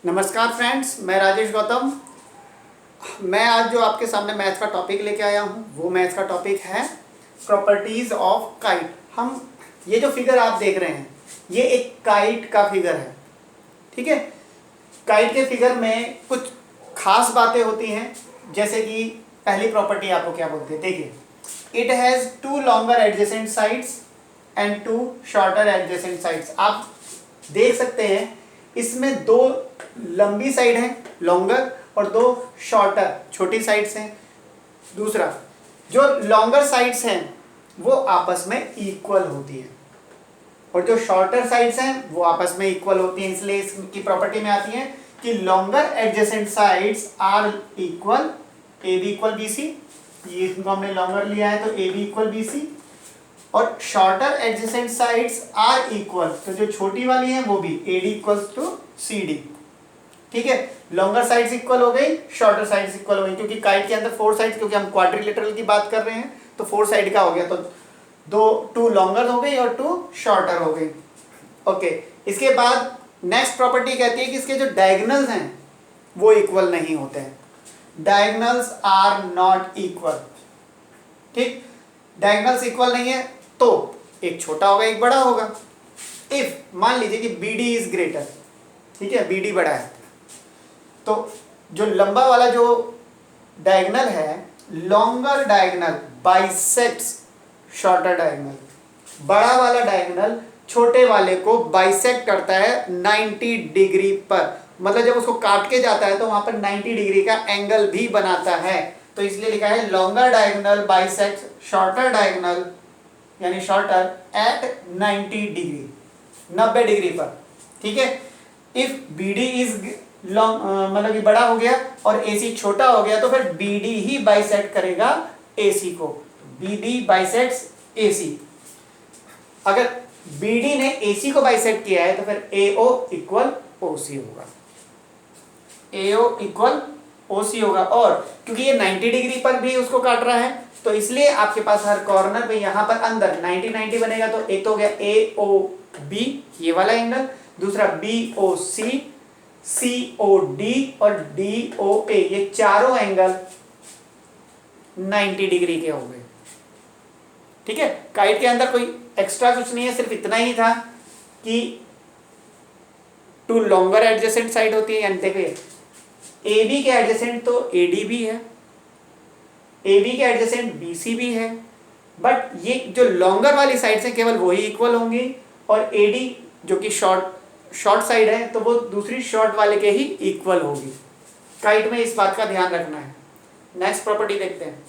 नमस्कार फ्रेंड्स, मैं राजेश गौतम। मैं आज जो आपके सामने मैथ्स का टॉपिक लेके आया हूँ वो मैथ्स का टॉपिक है प्रॉपर्टीज़ ऑफ काइट। हम ये जो फिगर आप देख रहे हैं ये एक काइट का फिगर है, ठीक है। काइट के फिगर में कुछ खास बातें होती हैं, जैसे कि पहली प्रॉपर्टी आपको क्या बोलते हैं, देखिए, it has two longer adjacent sides and two shorter adjacent sides. आप देख सकते हैं इसमें दो लंबी साइड है लॉन्गर और दो शॉर्टर छोटी साइड्स हैं। दूसरा, जो लॉन्गर साइड्स हैं वो आपस में इक्वल होती है और जो शॉर्टर साइड्स हैं वो आपस में इक्वल होती हैं, इसलिए इसकी प्रॉपर्टी में आती है कि longer adjacent sides are equal, A B equal B C. ये इसको हमने लॉन्गर लिया है तो A B equal B C, और shorter adjacent sides are equal, तो जो छोटी वाली है वो भी A D equals to C D, ठीक है। लॉन्गर साइड्स इक्वल हो गई, शॉर्टर साइड्स इक्वल हो गई, क्योंकि काइट के अंदर फोर साइड्स, क्योंकि हम क्वाड्रिलेटरल की बात कर रहे हैं तो फोर साइड का हो गया, तो टू लॉन्गर हो गई और टू शॉर्टर हो गई। ओके, इसके बाद नेक्स्ट प्रॉपर्टी कहती है कि इसके जो डायगोनल्स हैं वो इक्वल नहीं होते हैं। डायगोनल्स आर नॉट इक्वल, ठीक। डायगोनल्स इक्वल नहीं है तो एक छोटा होगा एक बड़ा होगा। इफ मान लीजिए कि बी डी इज ग्रेटर, ठीक है, बी डी बड़ा है, तो जो लंबा वाला जो डायगोनल है, longer diagonal bisects shorter diagonal, बड़ा वाला डायगोनल छोटे वाले को बाइसेक्ट करता है 90 डिग्री पर, मतलब जब उसको काट के जाता है तो वहां पर 90 डिग्री का एंगल भी बनाता है, तो इसलिए लिखा है longer diagonal bisect shorter diagonal, यानी शॉर्टर एट 90 डिग्री, 90 डिग्री पर, ठीक है। If B D is long, मतलब कि बड़ा हो गया और ए सी छोटा हो गया तो फिर बी डी ही बाइसेक्ट करेगा ए सी को, बी डी बाइसेक्ट्स ए सी। अगर बी डी ने ए सी को बाइसेक्ट किया है तो फिर ए ओ इक्वल ओ सी होगा, ए ओ इक्वल ओ सी होगा। और क्योंकि ये 90 डिग्री पर भी उसको काट रहा है तो इसलिए आपके पास हर कॉर्नर पे यहाँ पर अंदर 90 बनेगा, तो एक तो हो गया ए ओ बी ये वाला एंगल, दूसरा बी ओ सी, सी ओ डी और डी ओ ए, ये चारों एंगल 90 डिग्री के हो गए, ठीक है। काइट के अंदर कोई एक्स्ट्रा कुछ नहीं है, सिर्फ इतना ही था कि टू लॉन्गर एडजेसेंट साइड होती है, यानी देखिए ए बी के एडजेसेंट तो ए डी भी है, ए बी के एडजेसेंट बी सी भी है, बट ये जो लॉन्गर वाली साइड से केवल वही इक्वल होंगी, और ए डी जो कि शॉर्ट साइड है तो वो दूसरी शॉर्ट वाले के ही इक्वल होगी। काइट में इस बात का ध्यान रखना है। नेक्स्ट प्रॉपर्टी देखते हैं।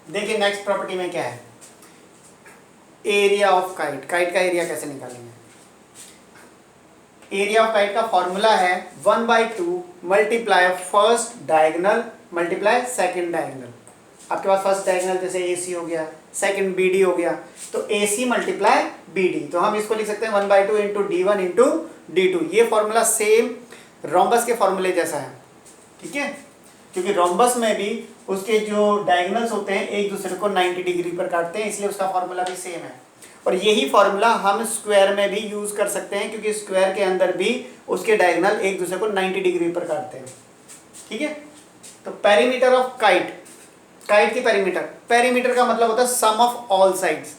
देखिए नेक्स्ट प्रॉपर्टी में क्या है, एरिया ऑफ काइट। काइट का एरिया कैसे निकालेंगे? एरिया ऑफ काइट का फॉर्मूला है 1/2 multiply first diagonal multiply second diagonal. आपके पास फर्स्ट डायगोनल जैसे ए सी हो गया, सेकंड बी डी हो गया, तो A C multiply B D, तो हम इसको लिख सकते हैं 1/2 into D one into D two. ये फॉर्मूला सेम रोम्बस के फॉर्मूले जैसा है, ठीक है, क्योंकि रोम्बस में भी उसके जो डायगोनल्स होते हैं एक दूसरे को 90 डिग्री पर काटते हैं, इसलिए उसका फॉर्मूला भी सेम है। और यही फॉर्मूला हम स्क्वायर में भी यूज कर सकते हैं, क्योंकि स्क्वायर के अंदर भी उसके डायगोनल एक दूसरे को 90 डिग्री पर काटते हैं, ठीक है। तो पेरीमीटर ऑफ काइट, काइट की पेरीमीटर का मतलब होता है सम ऑफ ऑल साइड्स,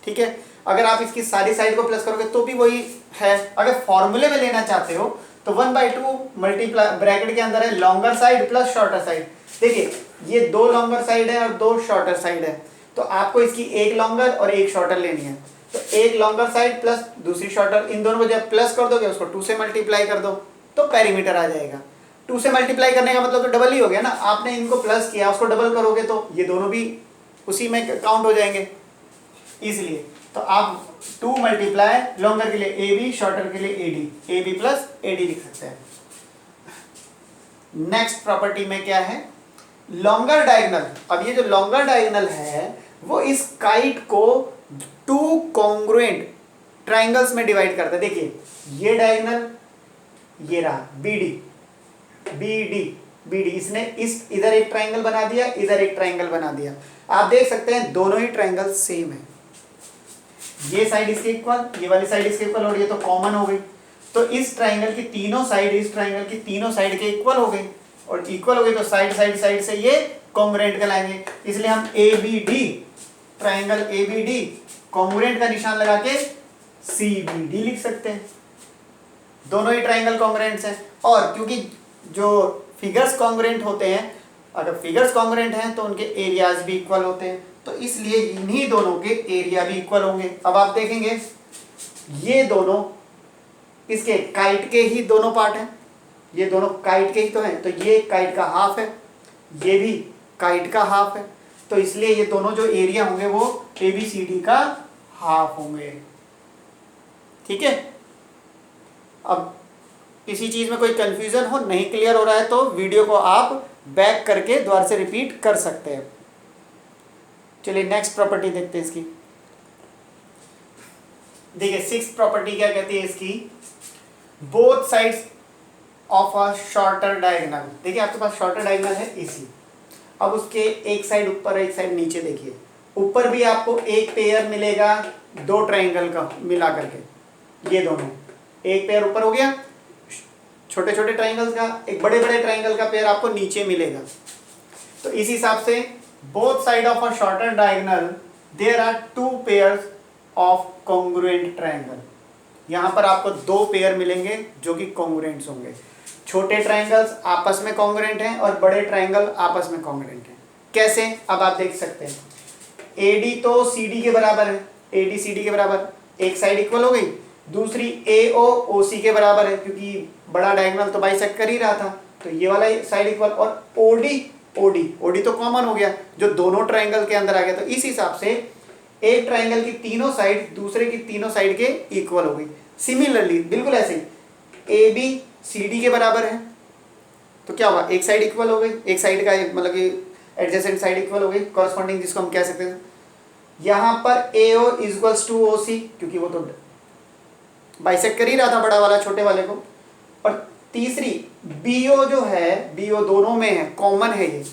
ठीक है। अगर आप इसकी सारी साइड को प्लस करोगे तो भी वही है। अगर फॉर्मूले में लेना चाहते हो तो 1/2 मल्टीप्लाई ब्रैकेट के अंदर है longer side plus shorter side. देखिए ये दो लॉन्गर साइड है और दो शॉर्टर साइड है, तो आपको इसकी एक लॉन्गर और एक शॉर्टर लेनी है, तो एक लॉन्गर साइड प्लस दूसरी शॉर्टर, इन दोनों को जब प्लस कर दोगे उसको 2 से मल्टीप्लाई कर दो तो पेरीमीटर आ जाएगा। 2 से मल्टीप्लाई करने का मतलब तो डबल ही हो गया ना, आपने इनको प्लस किया उसको डबल करोगे तो ये दोनों भी उसी में काउंट हो जाएंगे, इसलिए तो आप 2 मल्टीप्लाई लॉन्गर के लिए ए बी, शॉर्टर के लिए A D, A B plus A D लिख सकते हैं। नेक्स्ट प्रॉपर्टी में क्या है, लॉन्गर डायगोनल। अब ये जो लॉन्गर डायगोनल है वो इस काइट को 2 कॉन्ग्रुएंट ट्राइंगल्स में डिवाइड करता है। देखिए ये डायगोनल ये रहा B D, B D, B D, इसने इस इधर एक ट्राइंगल बना दिया, इधर एक ट्राइंगल बना दिया। आप देख सकते हैं दोनों ही ट्राइंगल सेम है, ये साइड इसके इक्वल, ये वाली साइड इसके इक्वल, और ये तो कॉमन हो गई। तो इस ट्राइंगल की तीनों साइड, इस ट्राइंगल की तीनों साइड के इक्वल हो गई, और इक्वल हो गई तो साइड साइड साइड से ये कॉन्ग्रुएंट कहलाएंगे। इसलिए हम A B D, triangle A B D congruent का निशान लगा के सी बी डी लिख सकते हैं। दोनों ही ट्राइंगल कॉन्ग्रुएंट्स हैं। और क्योंकि जो फिगर्स कॉन्ग्रुएंट होते हैं, अगर फिगर्स कॉन्ग्रुएंट हैं तो उनके एरियाज भी इक्वल होते हैं, तो इसलिए इन्हीं दोनों के एरिया भी इक्वल होंगे। अब आप देखेंगे ये दोनों इसके काइट के ही दोनों पार्ट हैं, ये दोनों काइट के ही तो हैं, तो ये काइट का हाफ है, ये भी काइट का हाफ है, तो इसलिए ये दोनों जो एरिया होंगे वो ए बी सी डी का हाफ होंगे। ठीक है। अब किसी चीज में कोई कंफ्यूजन हो, नहीं क्लियर हो रहा है, तो वीडियो को आप बैक करके दोबारा से रिपीट कर सकते हैं। चलिए नेक्स्ट प्रॉपर्टी देखते हैं इसकी। देखिए 6th प्रॉपर्टी क्या कहती है इसकी, both sides of a shorter diagonal. देखिए आपके पास शॉर्टर डायगोनल है इसी, अब उसके एक साइड ऊपर एक साइड नीचे, देखिए ऊपर भी आपको एक पेयर मिलेगा दो ट्राइंगल का मिला करके, ये दोनों एक पेयर ऊपर हो गया छोटे छोटे ट्राइंगल्स का, एक बड़े बड़े ट्राइंगल का पेयर आपको नीचे मिलेगा। तो इस हिसाब से both side of a shorter diagonal there are two pairs of congruent triangle. यहाँ पर आपको दो पेयर मिलेंगे जो कि कॉन्ग्रुएंट्स होंगे। छोटे ट्राइंगल्स आपस में कॉन्ग्रुएंट हैं और बड़े ट्राइंगल आपस में कॉन्ग्रुएंट हैं। कैसे, अब आप देख सकते हैं AD तो CD के बराबर है, AD CD के बराबर, एक साइड इक्वल हो गई, दूसरी AO OC के बराबर है क्योंकि बड़ा डायगोनल तो बाइसेक्ट कर ही रहा था, तो ये वाला साइड इक्वल, और OD तो कॉमन हो गया जो दोनों ट्राइंगल के अंदर आ गया। तो इस हिसाब से एक ट्राइंगल की तीनों साइड दूसरे की तीनों साइड के इक्वल हो गई। सिमिलरली बिल्कुल ऐसे ही AB CD के बराबर है, तो क्या हुआ, एक साइड इक्वल हो गई, एक साइड का मतलब कि एडजेसेंट साइड इक्वल हो गई, कॉरस्पॉन्डिंग जिसको हम कह सकते हैं। यहाँ पर AO इक्वल्स टू OC क्योंकि वो तो बाइसेक्ट कर ही रहा था बड़ा वाला छोटे वाले को, और तीसरी BO जो है, BO दोनों में है, कॉमन है ये,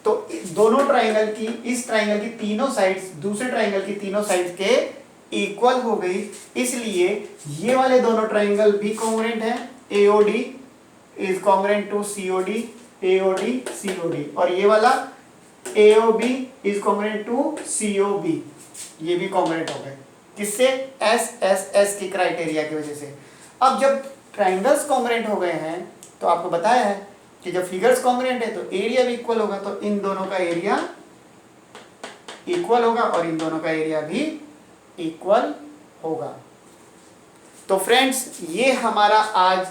तो दोनों ट्राइंगल की, इस ट्राइंगल की तीनों साइड्स दूसरे ट्राइंगल की तीनों साइड्स के इक्वल हो गई, इसलिए ये वाले दोनों ट्राइंगल भी कॉन्ग्रुएंट है। AOD is congruent to COD, AOD COD, और ये वाला AOB is congruent to COB, ये भी कॉन्ग्रुएंट हो गए। किससे, SSS की क्राइटेरिया की वजह से। अब जब ट्राइंगल्स कॉन्ग्रुएंट हो गए हैं तो आपको बताया है कि जब फिगर्स कॉन्ग्रुएंट है तो एरिया भी इक्वल होगा, तो इन दोनों का एरिया इक्वल होगा और इन दोनों का एरिया भी इक्वल होगा। तो फ्रेंड्स ये हमारा आज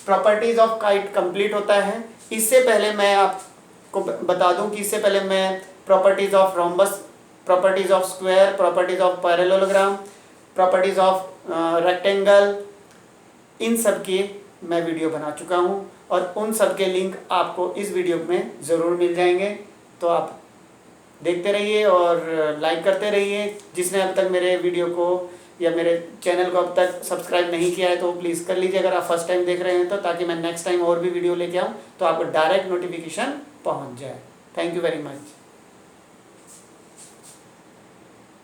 प्रॉपर्टीज ऑफ काइट कंप्लीट होता है। इससे पहले मैं आपको बता दूं कि इससे पहले मैं properties of rhombus, properties of square, properties of parallelogram, properties of rectangle, इन सब की मैं वीडियो बना चुका हूं और उन सब के लिंक आपको इस वीडियो में ज़रूर मिल जाएंगे। तो आप देखते रहिए और लाइक करते रहिए। जिसने अब तक मेरे वीडियो को या मेरे चैनल को अब तक सब्सक्राइब नहीं किया है तो प्लीज़ कर लीजिए, अगर आप फर्स्ट टाइम देख रहे हैं तो, ताकि मैं नेक्स्ट टाइम और भी वीडियो लेके आऊँ तो आपको डायरेक्ट नोटिफिकेशन पहुँच जाए। Thank you very much.